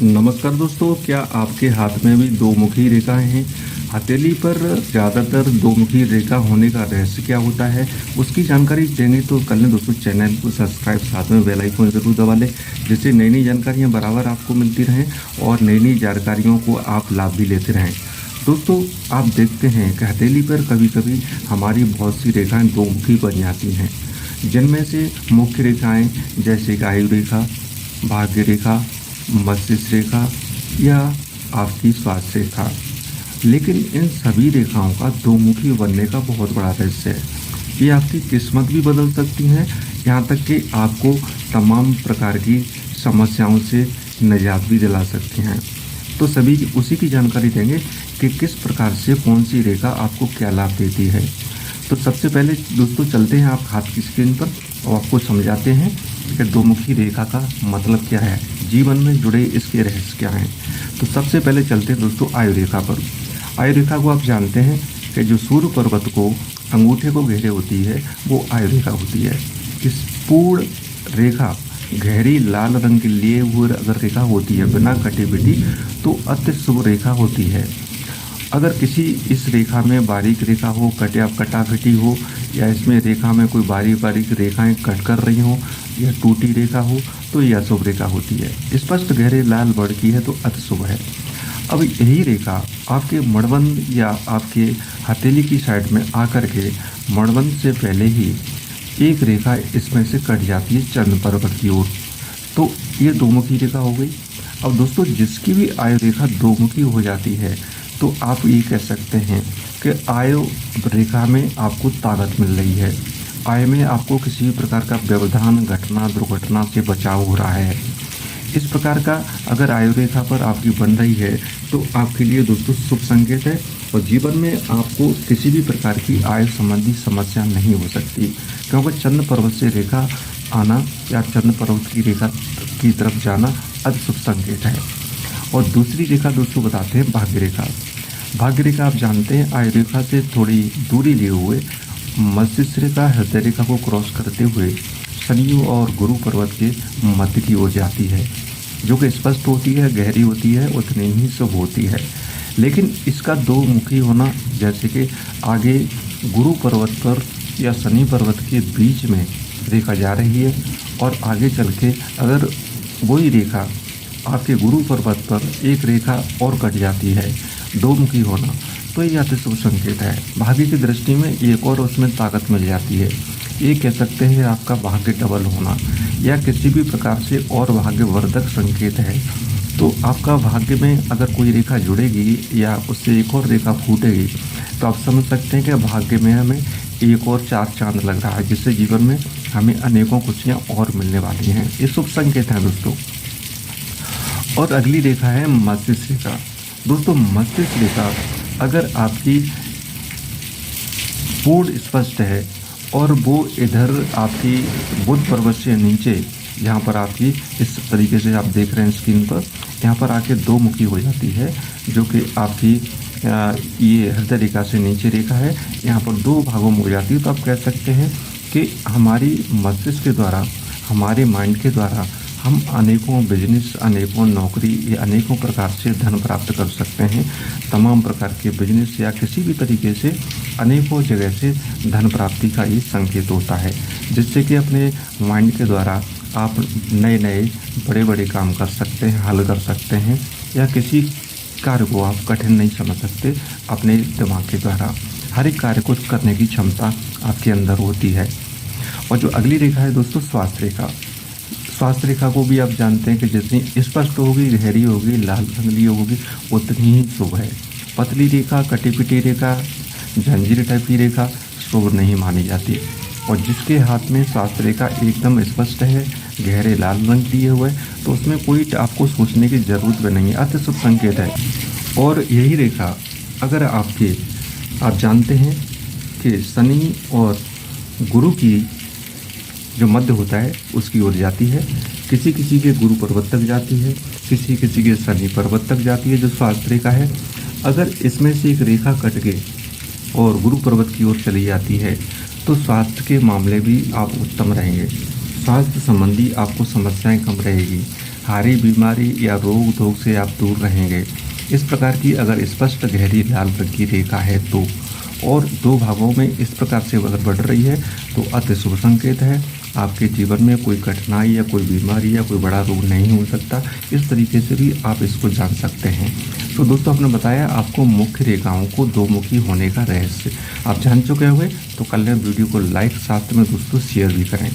नमस्कार दोस्तों, क्या आपके हाथ में भी दो मुखी रेखाएं हैं? हथेली पर ज़्यादातर दो मुखी रेखा होने का रहस्य क्या होता है, उसकी जानकारी देंगे। तो कर लें दोस्तों चैनल को सब्सक्राइब, साथ में बेल आइकन ज़रूर दबा लें, जिससे नई नई जानकारियां बराबर आपको मिलती रहें और नई नई जानकारियों को आप लाभ भी लेते रहें। दोस्तों, आप देखते हैं कि हथेली पर कभी कभी हमारी बहुत सी रेखाएँ दो मुखी बन जाती हैं, जिनमें से मुख्य रेखाएँ जैसे कि आयु रेखा, भाग्य रेखा, मस्तिष्क रेखा या आपकी स्वास्थ्य रेखा। लेकिन इन सभी रेखाओं का दो मुखी बनने का बहुत बड़ा रहस्य है। ये आपकी किस्मत भी बदल सकती हैं, यहाँ तक कि आपको तमाम प्रकार की समस्याओं से निजात भी दिला सकती हैं। तो सभी उसी की जानकारी देंगे कि किस प्रकार से कौन सी रेखा आपको क्या लाभ देती है। तो सबसे पहले दोस्तों चलते हैं आप हाथ की स्क्रीन पर और आपको समझाते हैं कि दो मुखी रेखा का मतलब क्या है, जीवन में जुड़े इसके रहस्य क्या हैं। तो सबसे पहले चलते हैं दोस्तों आयु रेखा पर। आयु रेखा को आप जानते हैं कि जो सूर्य पर्वत को अंगूठे को घेरे होती है वो आयु रेखा होती है। इस पूर्ण रेखा गहरी लाल रंग के लिए हुए अगर रेखा होती है बिना कटी पिटी तो अति शुभ रेखा होती है। अगर किसी इस रेखा में बारीक रेखा हो, कटाफिटी हो, या इसमें रेखा में कोई बारीक बारीक रेखाएं कट कर रही हो या टूटी रेखा हो तो यह अशुभ रेखा होती है। स्पष्ट गहरे लाल वर्ड की है तो अति शुभ है। अब यही रेखा आपके मणबंध या आपके हथेली की साइड में आकर के मणबंध से पहले ही एक रेखा इसमें से कट जाती है चंद्र पर्वत की ओर, तो ये दोमुखी रेखा हो गई। अब दोस्तों जिसकी भी आयु रेखा दोमुखी हो जाती है तो आप ये कह सकते हैं कि आयु रेखा में आपको ताकत मिल रही है, आय में आपको किसी भी प्रकार का व्यवधान, घटना, दुर्घटना से बचाव हो रहा है। इस प्रकार का अगर आयु रेखा पर आपकी बन रही है तो आपके लिए दोस्तों शुभ संकेत है और जीवन में आपको किसी भी प्रकार की आयु संबंधी समस्या नहीं हो सकती, क्योंकि चंद्र पर्वत से रेखा आना या चंद्र पर्वत की रेखा की तरफ जाना अति शुभ संकेत है। और दूसरी रेखा दोस्तों बताते हैं भाग्य रेखा। भाग्य रेखा आप जानते हैं आयु रेखा से थोड़ी दूरी लिए हुए मस्तिष्क रेखा, हृदय रेखा को क्रॉस करते हुए शनि और गुरु पर्वत के मध्य की ओर जाती है, जो कि स्पष्ट होती है, गहरी होती है, उतनी ही शुभ होती है। लेकिन इसका दो मुखी होना, जैसे कि आगे गुरु पर्वत पर या शनि पर्वत के बीच में रेखा जा रही है और आगे चल के अगर वही रेखा आपके गुरु पर्वत पर एक रेखा और कट जाती है, दो मुखी होना, तो ये अति शुभ संकेत है। भाग्य की दृष्टि में एक और उसमें ताकत मिल जाती है। ये कह सकते हैं आपका भाग्य डबल होना या किसी भी प्रकार से और भाग्यवर्धक संकेत है। तो आपका भाग्य में अगर कोई रेखा जुड़ेगी या उससे एक और रेखा फूटेगी तो आप समझ सकते हैं कि भाग्य में हमें एक और चार चांद लग रहा है, जिससे जीवन में हमें अनेकों खुशियाँ और मिलने वाली हैं। ये शुभ संकेत है दोस्तों। और अगली रेखा है मस्तिष्क रेखा। दोस्तों मस्तिष्क रेखा अगर आपकी पूर्ण स्पष्ट है और वो इधर आपकी बुध पर्वत से नीचे, यहाँ पर आपकी इस तरीके से आप देख रहे हैं स्क्रीन पर, यहाँ पर आके दो मुखी हो जाती है, जो कि आपकी ये हृदय रेखा से नीचे रेखा है, यहाँ पर दो भागों में हो जाती है। तो आप कह सकते हैं कि हमारी मस्तिष्क के द्वारा, हमारे माइंड के द्वारा हम अनेकों बिजनेस, अनेकों नौकरी या अनेकों प्रकार से धन प्राप्त कर सकते हैं। तमाम प्रकार के बिजनेस या किसी भी तरीके से अनेकों जगह से धन प्राप्ति का ये संकेत होता है, जिससे कि अपने माइंड के द्वारा आप नए नए बड़े बड़े काम कर सकते हैं, हल कर सकते हैं, या किसी कार्य को आप कठिन नहीं समझ सकते। अपने दिमाग के द्वारा हर एक कार्य को करने की क्षमता आपके अंदर होती है। और जो अगली रेखा है दोस्तों स्वास्थ्य रेखा। स्वास्थ्य रेखा को भी आप जानते हैं कि जितनी स्पष्ट होगी, गहरी होगी, लाल रंगली होगी, उतनी ही शुभ है। पतली रेखा, कटी पिटी रेखा, जंजीर टाइप की रेखा शुभ नहीं मानी जाती। और जिसके हाथ में स्वास्थ्य रेखा एकदम स्पष्ट है, गहरे लाल रंग लिए हुए, तो उसमें कोई आपको सोचने की जरूरत भी नहीं है, अति शुभ संकेत है। और यही रेखा अगर आप जानते हैं कि शनि और गुरु की जो मध्य होता है उसकी ओर जाती है, किसी किसी के गुरु पर्वत तक जाती है, किसी किसी के शनि पर्वत तक जाती है, जो स्वास्थ्य रेखा है। अगर इसमें से एक रेखा कट के और गुरु पर्वत की ओर चली जाती है तो स्वास्थ्य के मामले भी आप उत्तम रहेंगे, स्वास्थ्य संबंधी आपको समस्याएं कम रहेगी। भारी बीमारी या रोग धोग से आप दूर रहेंगे। इस प्रकार की अगर स्पष्ट गहरी लाल रंग की रेखा है तो, और 2 भागों में इस प्रकार से अगर बढ़ रही है तो अति शुभ संकेत है। आपके जीवन में कोई कठिनाई या कोई बीमारी या कोई बड़ा रोग नहीं हो सकता। इस तरीके से भी आप इसको जान सकते हैं। तो दोस्तों, आपने बताया आपको मुख्य रेखाओं को 2 मुखी होने का रहस्य आप जान चुके हुए। तो कल वीडियो को लाइक साथ में दोस्तों शेयर भी करें।